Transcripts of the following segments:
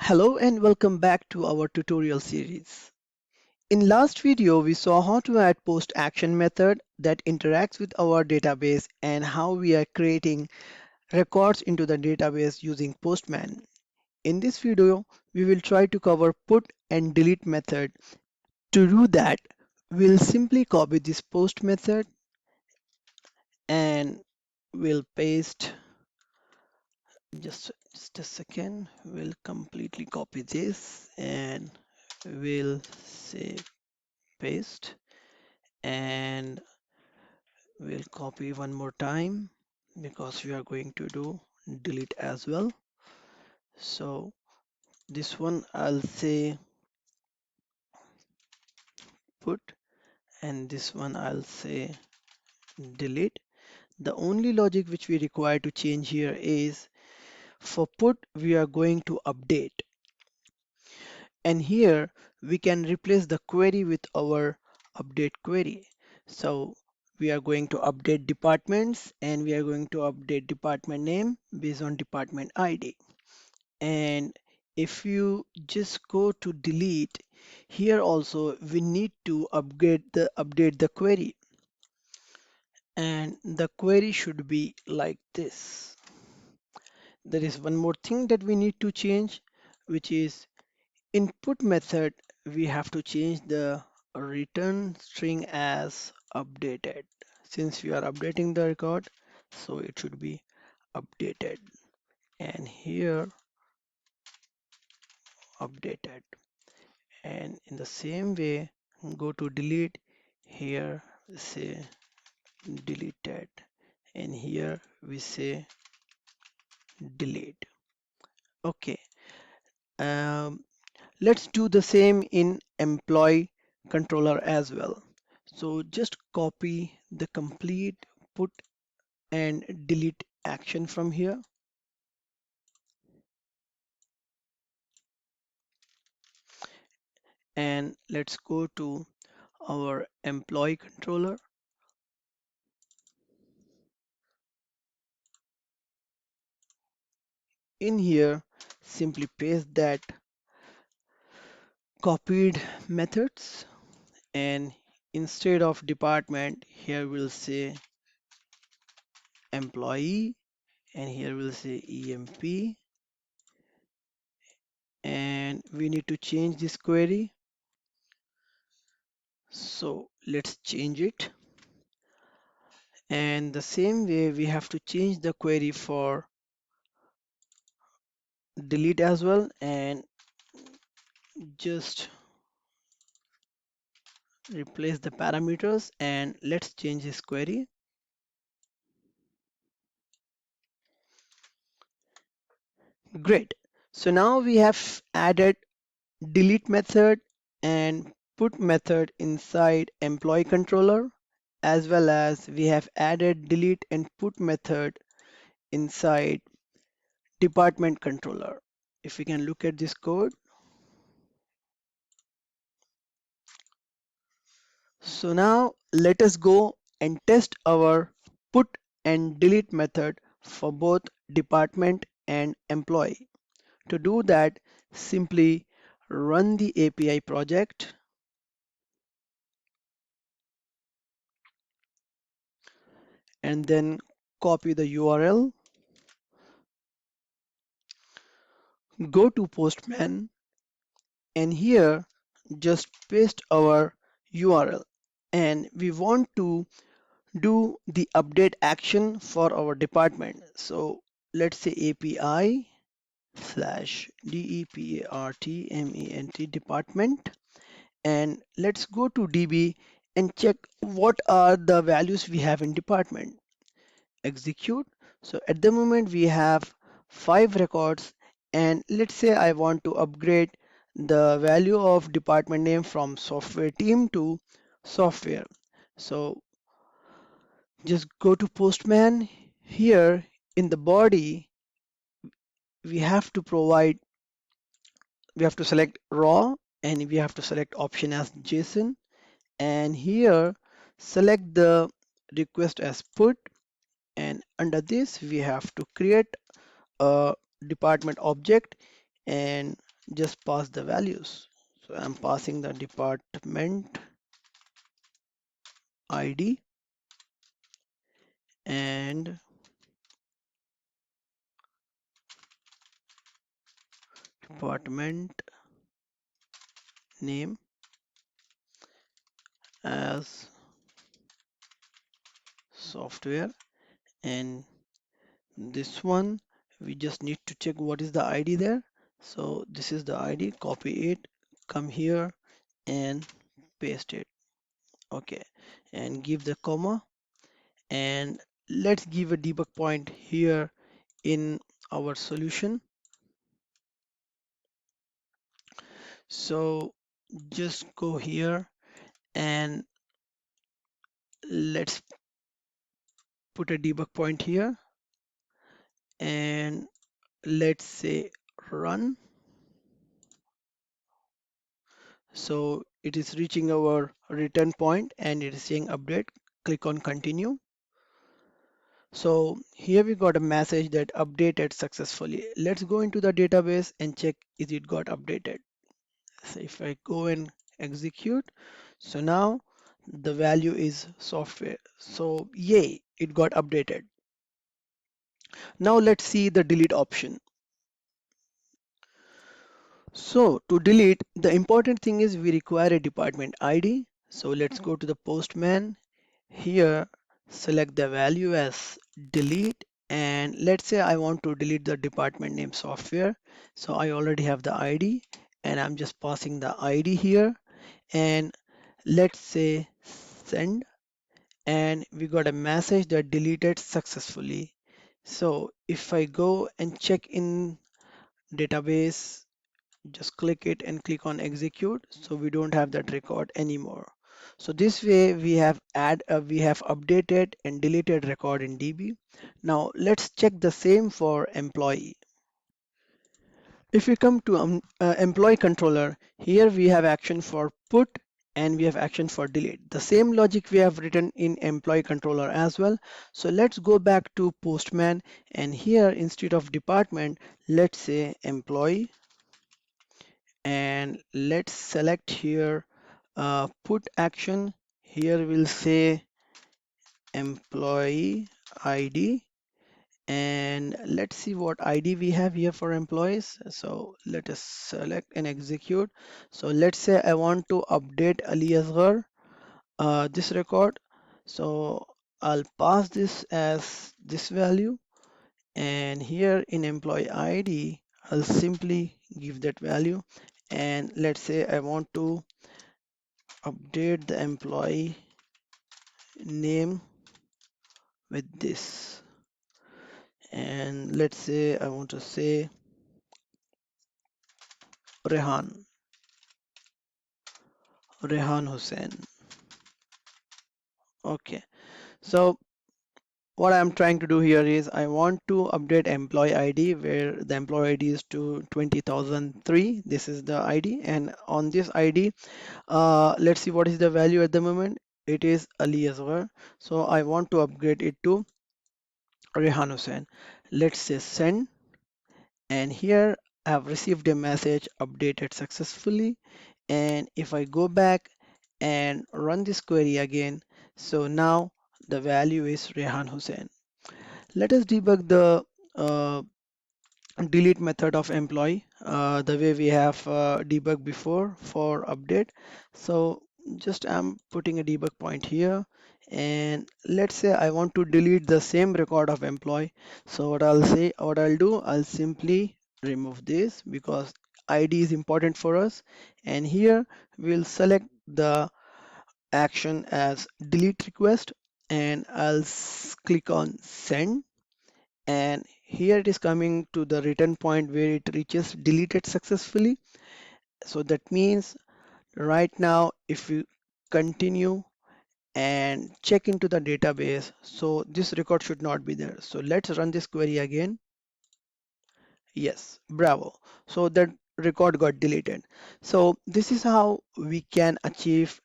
Hello and welcome back to our tutorial series. In last video, we saw how to add post action method that interacts with our database and how we are creating records into the database using Postman. In this video, we will try to cover put and delete method. To do that, we'll simply copy this post method and we'll paste just a second. We'll completely copy this and we'll say paste and we'll copy one more time because we are going to do delete as well. So this one I'll say put and this one I'll say delete. The only logic which we require to change here is for put we are going to update, and here we can replace the query with our update query. So we are going to update departments and we are going to update department name based on department ID. And if you just go to delete, here also we need to update the query, and the query should be like this. There is one more thing that we need to change, which is input method. We have to change the return string as updated. Since we are updating the record, so it should be updated. And here updated. And in the same way, go to delete. Here we say deleted. And here we say delete. Okay. Um, let's do the same in employee controller as well. So just copy the complete put and delete action from here. And let's go to our employee controller. In here, simply paste that copied methods, and instead of department, here we'll say employee, and here we'll say EMP, and we need to change this query. So let's change it. And the same way we have to change the query for delete as well, and just replace the parameters and let's change this query. Great. So now we have added delete method and put method inside employee controller, as well as we have added delete and put method inside department controller. If we can look at this code. So now let us go and test our put and delete method for both department and employee. To do that, simply run the API project and then copy the URL, go to Postman, and here just paste our URL. And we want to do the update action for our department. So let's say API slash department department, and let's go to DB and check what are the values we have in department. Execute. So at the moment we have 5 records, and let's say I want to upgrade the value of department name from software team to software. So just go to Postman. Here in the body we have to provide, we have to select raw, and we have to select option as JSON, and here select the request as put, and under this we have to create a department object and just pass the values. So I'm passing the department ID and department name as software, and this one we just need to check what is the ID there. So this is the ID, copy it, come here and paste it. Okay, and give the comma, and let's give a debug point here in our solution. So just go here and let's put a debug point here, and let's say run. So it is reaching our return point and it is saying update. Click on continue. So here we got a message that updated successfully. Let's go into the database and check is it got updated. So if I go and execute, so now the value is software. So yay, it got updated. Now let's see the delete option. So to delete, the important thing is we require a department ID. So let's go to the Postman. Here, select the value as delete, and let's say I want to delete the department name software. So I already have the ID and I'm just passing the ID here, and let's say send, and we got a message that deleted successfully. So if I go and check in database, just click it and click on execute, so we don't have that record anymore. So this way we have updated and deleted record in DB. Now let's check the same for employee. If we come to employee controller, here we have action for put and we have action for delete. The same logic we have written in employee controller as well. So let's go back to Postman, and here instead of department, let's say employee, and let's select here put action. Here we'll say employee ID, and let's see what ID we have here for employees. So let us select and execute. So let's say I want to update Ali Asghar, this record. So I'll pass this as this value, and here in employee ID I'll simply give that value, and let's say I want to update the employee name with this, and let's say I want to say Rehan Rehan Hussain. Okay, so what I'm trying to do here is I want to update employee ID where the employee ID is to 20,003. This is the ID, and on this ID, let's see what is the value at the moment. It is Ali Asghar. So I want to upgrade it to Rehan Hussain. Let's say send, and here I have received a message updated successfully. And if I go back and run this query again, so now the value is Rehan Hussain. Let us debug the uh, delete method of employee the way we have debug before for update. So just I'm putting a debug point here, and let's say I want to delete the same record of employee. So what I'll do, I'll simply remove this because ID is important for us, and here we'll select the action as delete request, and click on send, and here it is coming to the return point where it reaches deleted successfully. So that means right now if you continue and check into the database, so this record should not be there. So let's run this query again. Yes, bravo. So that record got deleted. So this is how we can achieve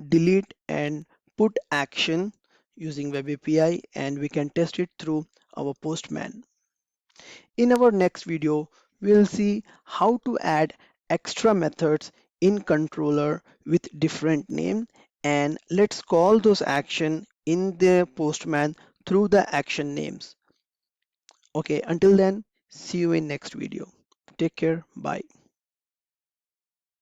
delete and put action using web API, and we can test it through our Postman. In our next video, we'll see how to add extra methods in controller with different name, and let's call those action in the Postman through the action names. Okay, until then, see you in next video. Take care. Bye.